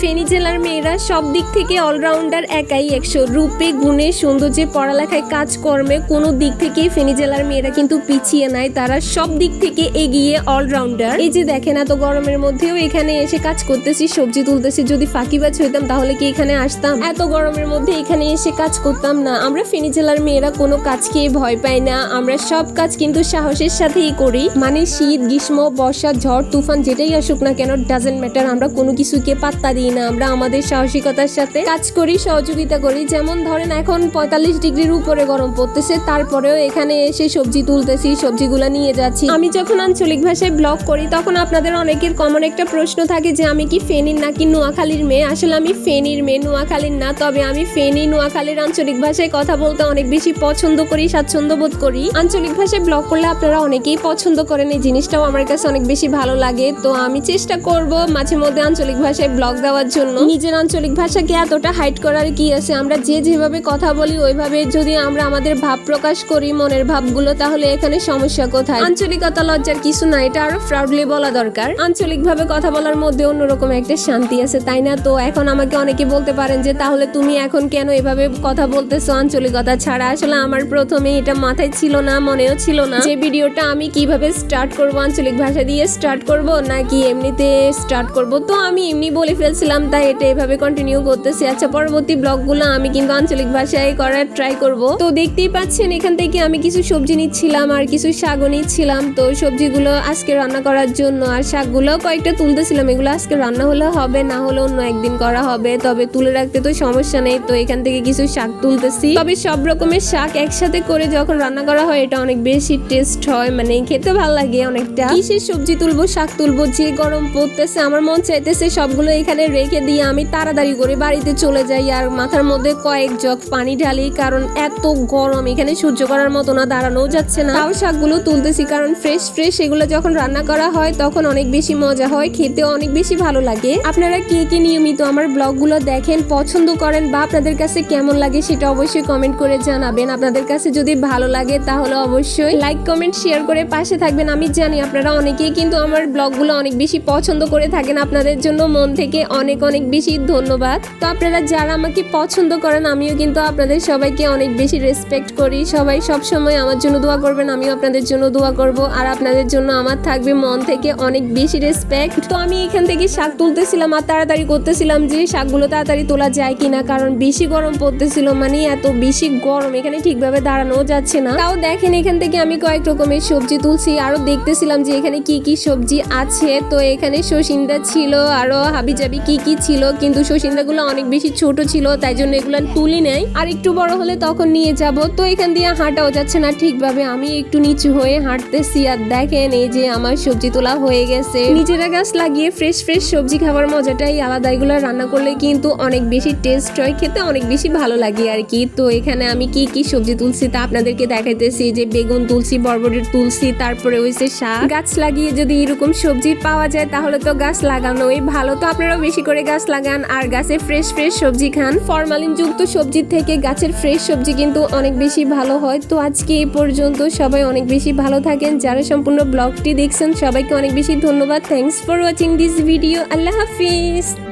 ফেনী জেলার মেয়েরা সব দিক থেকে অলরাউন্ডার, একাই 100। রূপে, গুণে, সৌন্দর্যে, পড়ালেখায়, কাজকর্মে কোনো দিক থেকেই ফেনী জেলার মেয়েরা কিন্তু পিছিয়ে নাই। তারা সব দিক থেকে এগিয়ে, অলরাউন্ডার। এই যে দেখেন, এত গরমের মধ্যেও এখানে এসে কাজ করতেছি, সবজি তুলতেছি। যদি ফাঁকিবাজ হইতাম তাহলে কি এখানে আসতাম? এত গরমের মধ্যে এখানে এসে কাজ করতাম না। আমরা ফেনী জেলার মেয়েরা কোনো কাজকে ভয় পাই না। আমরা সব কাজ কিন্তু সাহসের সাথেই করি। মানে শীত, গ্রীষ্ম, বর্ষা, ঝড়, তুফান যেটাই আসুক না কেন, ডাজেন্ট ম্যাটার, আমরা কোনো কিছুকে পাত্তা দিই না। আমরা আমাদের সাহসিকতার সাথে কাজ করি, সহযোগিতা করি। যেমন ধরেন এখন 45 ডিগ্রির উপরে গরম পড়তেছে, তারপরেও এখানে এসে সবজি তুলতেছি, সবজিগুলা নিয়ে যাচ্ছি। আমি যখন আঞ্চলিক ভাষায় ব্লগ করি তখন আপনাদের অনেকের কমন একটা প্রশ্ন থাকে যে আমি কি ফেনীর নাকি নোয়াখালীর মেয়ে। আসলে আমি ফেনীর মেয়ে, নোয়াখালীর না। তবে আমি ফেনী, নোয়াখালীর আঞ্চলিক ভাষায় কথা বলতে অনেক বেশি পছন্দ করি, স্বাচ্ছন্দ্য বোধ করি। আঞ্চলিক ভাষায় ব্লগ করলে আপনারা অনেকেই পছন্দ করেন, এই জিনিসটাও আমার কাছে অনেক বেশি ভালো লাগে। তো আমি চেষ্টা করব মাঝে মধ্যে আঞ্চলিক ভাষায় ব্লগ দেওয়ার জন্য। নিজের আঞ্চলিক ভাষাকে এতটা হাইড করার কি আছে? আমরা যেভাবে কথা বলি ওইভাবে যদি আমরা আমাদের ভাব প্রকাশ করি, মনের ভাবগুলো, তাহলে এখানে সমস্যা কোথায়? আঞ্চলিকতা লজ্জার কিছু না, এটা আরো প্রাউডলি বলা দরকার। আঞ্চলিক ভাবে কথা বলার মধ্যে অন্যরকম একটা শান্তি আছে, তাই না? তো এখন আমাকে অনেকে বলতে পারেন যে তাহলে তুমি এখন কেন এভাবে কথা বলতেছো আঞ্চলিকতা ছাড়া? আসলে আমার প্রথমে এটা মাথায় ছিল না, মনেও ছিল না যে ভিডিওটা আমি কিভাবে স্টার্ট করব, আঞ্চলিক ভাষা দিয়ে স্টার্ট করব নাকি এমনিতে স্টার্ট করব। তো আমি এমনি বলে ফেলছিলাম, তাই এটা এভাবে কন্টিনিউ করতেছি। আচ্ছা, পরবর্তী ব্লগগুলো আমি কিন্তু আঞ্চলিক ভাষায় করার ট্রাই করব। তো দেখতেই পাচ্ছেন এখান থেকে আমি কিছু সবজি নিচ্ছিলাম আর কিছু শাকও নিচ্ছিলাম। তো সবজিগুলো আজকে রান্না করার জন্য, আর শাকগুলো কয়েকটা তুলতেছিলাম। এগুলো আজকে রান্না হলে হবে, না হলে অন্য একদিন করা হবে, তবে তুলে রাখতে তো সমস্যা নেই। তো এখান থেকে কিছু শাক তুলতেছি। তবে সব রকমের শাক একসাথে করে যখন রান্না করা হয় এটা অনেক বেশি টেস্ট হয়, মানে খেতে ভালো লাগে অনেকটা। কিসের সবজি তুলবো, শাক তুলবো, যে গরম পড়তেছে আমার মন চাইতেছে সবগুলো এখানে রেখে দিয়ে আমি তাড়াতাড়ি করে বাড়িতে চলে যাই আর মাথার মধ্যে কয়েক জগ পানি ঢালি, কারণ এত গরম এখানে সহ্য করার মতো না, দাঁড়ানোও যাচ্ছে না। তাও শাকগুলো তুলতেছি কারণ ফ্রেশ ফ্রেশ এগুলো যখন রান্না করা হয় তখন অনেক বেশি মজা হয়, খেতেও অনেক বেশি ভালো লাগে। আপনারা কে কে নিয়মিত আমার ব্লগগুলো দেখেন, পছন্দ করেন বা আপনাদের কাছে কেমন লাগে সেটা অবশ্যই কমেন্ট করে জানাবেন। আপনাদের কাছে যদি ভালো লাগে তাহলে অবশ্যই লাইক, কমেন্ট, শেয়ার করে পাশে থাকবেন। আমি জানি আপনারা অনেকেই কিন্তু আমার ব্লগগুলো অনেক বেশি পছন্দ করে থাকেন, আপনাদের জন্য মন থেকে অনেক অনেক বেশি ধন্যবাদ। তো আপনারা যারা আমাকে পছন্দ করেন আমিও কিন্তু আপনাদের সবাইকে অনেক বেশি রেসপেক্ট করি। সবাই সব সময় আমার জন্য দোয়া করবেন, আমিও আপনাদের জন্য দোয়া করব, আর আপনাদের জন্য আমার থাকবে মন থেকে অনেক বেশি রেসপেক্ট। তো আমি এখান থেকে শাক তুলতেছিলাম আর তাড়াতাড়ি করতেছিলাম যে শাকগুলো তাড়াতাড়ি তোলা যায় কিনা, কারণ বেশি গরম পড়তেছিল, মানে এত বেশি গরম এখানে ঠিকভাবে দাঁড়ানো যাচ্ছে না। তাও দেখেন এখান থেকে আমি কয়েক রকমের সবজি তুলছি, আরো দেখতেছিলাম যে এখানে কি কি সবজি আছে। তো এখানে সসিন্দা ছিল, আরো হাবিজাবি কি কি ছিল, কিন্তু সসিন্দাগুলো অনেক বেশি ছোট ছিল, তাই জন্য এগুলো তুলি নাই। আর একটু বড় হলে তখন নিয়ে যাব। তো এখান দিয়ে হাঁটাও যাচ্ছে না ঠিকভাবে, আমি একটু নিচু হয়ে হাঁটতেছি। আর দেখেন এই যে আমার সবজি তোলা হয়ে গেছে। নিজেরা গাছ লাগিয়ে ফ্রেশ ফ্রেশ সবজি খাবার মজাটাই আলাদা। এগুলো রান্না করলে কিন্তু অনেক বেশি টেস্ট হয়, খেতে অনেক বেশি ভালো লাগে আর কি। তো এখানে আমি কি কি সবজি তুলছি তা আপনাদেরকে দেখাইতেছি, যে বেগুন তুলছি, বরবটি তুলছি, তারপরে হইছে শাক। গাছ লাগিয়ে যদি এরকম সবজি পাওয়া যায় তাহলে তো গাছ লাগানোই ভালো। তো আপনারাও বেশি করে গাছ লাগান আর গাছে ফ্রেশ ফ্রেশ সবজি খান। ফরমালিন যুক্ত সবজির থেকে গাছের ফ্রেশ সবজি কিন্তু অনেক বেশি ভালো হয়। তো আজকে এই পর্যন্ত, সবাই অনেক বেশি ভালো থাকেন। যারা সম্পূর্ণ ব্লগটি দেখছেন সবাইকে অনেক বেশি ধন্যবাদ। Thanks for watching this video. Allah Hafiz.